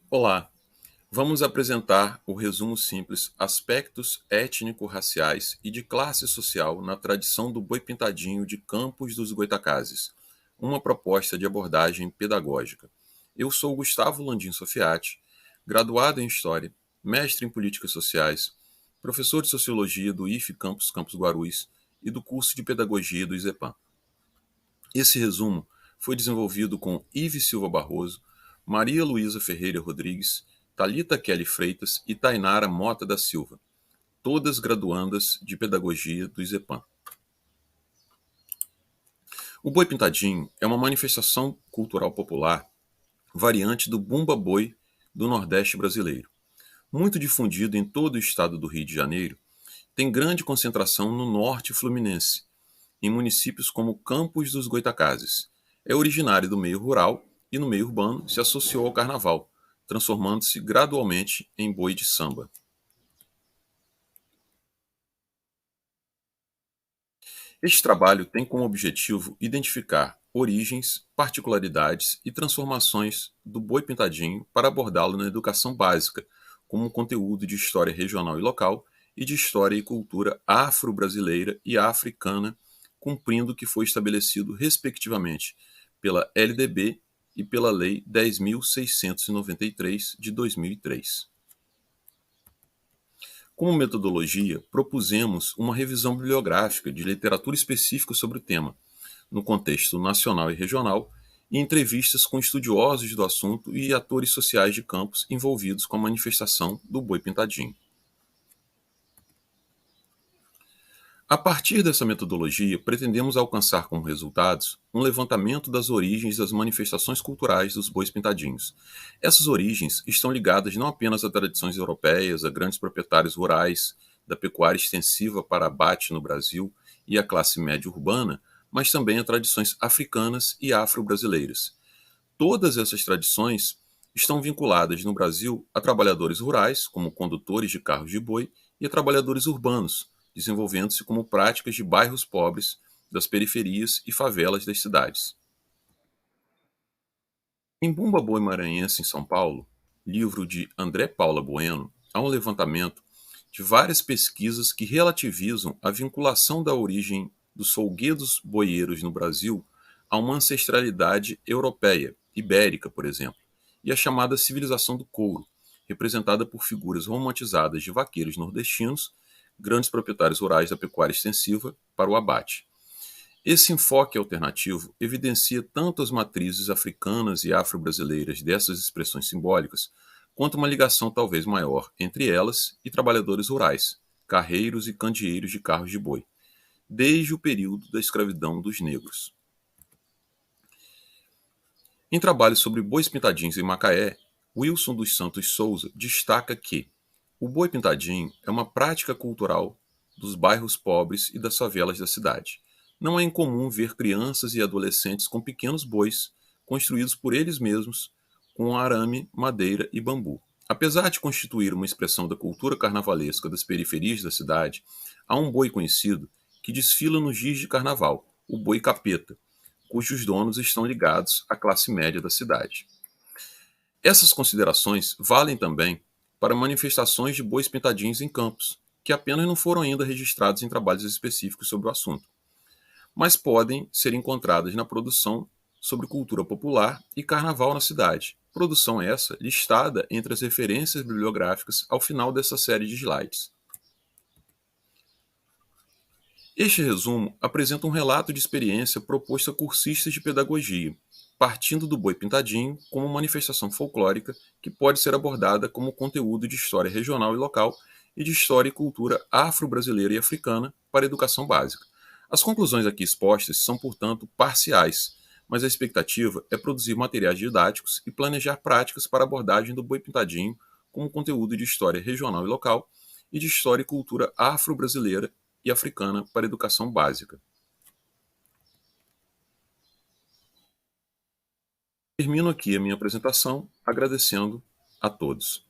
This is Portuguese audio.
Olá, vamos apresentar o resumo simples Aspectos étnico-raciais e de classe social na tradição do boi pintadinho de Campos dos Goytacazes, uma proposta de abordagem pedagógica. Eu sou Gustavo Landim Sofiati, graduado em História, mestre em Políticas Sociais, professor de Sociologia do IFE Campus Guarulhos e do curso de Pedagogia do ISEPAM. Esse resumo foi desenvolvido com Ives Silva Barroso, Maria Luísa Ferreira Rodrigues, Thalita Kelly Freitas e Tainara Mota da Silva, todas graduandas de Pedagogia do ISEPAM. O Boi Pintadinho é uma manifestação cultural popular variante do Bumba Boi do Nordeste brasileiro. Muito difundido em todo o estado do Rio de Janeiro, tem grande concentração no norte fluminense, em municípios como Campos dos Goytacazes. É originário do meio rural e no meio urbano se associou ao carnaval, transformando-se gradualmente em boi de samba. Este trabalho tem como objetivo identificar origens, particularidades e transformações do boi pintadinho para abordá-lo na educação básica, como conteúdo de história regional e local e de história e cultura afro-brasileira e africana, cumprindo o que foi estabelecido, respectivamente, pela LDB e pela Lei 10.693 de 2003. Como metodologia, propusemos uma revisão bibliográfica de literatura específica sobre o tema, no contexto nacional e regional, e entrevistas com estudiosos do assunto e atores sociais de campos envolvidos com a manifestação do Boi Pintadinho. A partir dessa metodologia, pretendemos alcançar como resultados um levantamento das origens das manifestações culturais dos bois pintadinhos. Essas origens estão ligadas não apenas a tradições europeias, a grandes proprietários rurais, da pecuária extensiva para abate no Brasil e a classe média urbana, mas também a tradições africanas e afro-brasileiras. Todas essas tradições estão vinculadas no Brasil a trabalhadores rurais, como condutores de carros de boi, e a trabalhadores urbanos, desenvolvendo-se como práticas de bairros pobres, das periferias e favelas das cidades. Em Bumba Boi Maranhense, em São Paulo, livro de André Paula Bueno, há um levantamento de várias pesquisas que relativizam a vinculação da origem dos folguedos boieiros no Brasil a uma ancestralidade europeia, ibérica, por exemplo, e a chamada civilização do couro, representada por figuras romantizadas de vaqueiros nordestinos, grandes proprietários rurais da pecuária extensiva, para o abate. Esse enfoque alternativo evidencia tanto as matrizes africanas e afro-brasileiras dessas expressões simbólicas, quanto uma ligação talvez maior entre elas e trabalhadores rurais, carreiros e candeeiros de carros de boi, desde o período da escravidão dos negros. Em trabalho sobre bois pintadinhos em Macaé, Wilson dos Santos Souza destaca que o boi pintadinho é uma prática cultural dos bairros pobres e das favelas da cidade. Não é incomum ver crianças e adolescentes com pequenos bois construídos por eles mesmos com arame, madeira e bambu. Apesar de constituir uma expressão da cultura carnavalesca das periferias da cidade, há um boi conhecido que desfila nos dias de carnaval, o boi capeta, cujos donos estão ligados à classe média da cidade. Essas considerações valem também para manifestações de bois pintadinhos em campos, que apenas não foram ainda registrados em trabalhos específicos sobre o assunto, mas podem ser encontradas na produção sobre cultura popular e carnaval na cidade. Produção essa listada entre as referências bibliográficas ao final dessa série de slides. Este resumo apresenta um relato de experiência proposto a cursistas de pedagogia, partindo do boi pintadinho como manifestação folclórica que pode ser abordada como conteúdo de história regional e local e de história e cultura afro-brasileira e africana para a educação básica. As conclusões aqui expostas são, portanto, parciais, mas a expectativa é produzir materiais didáticos e planejar práticas para a abordagem do boi pintadinho como conteúdo de história regional e local e de história e cultura afro-brasileira e africana para a educação básica. Termino aqui a minha apresentação agradecendo a todos.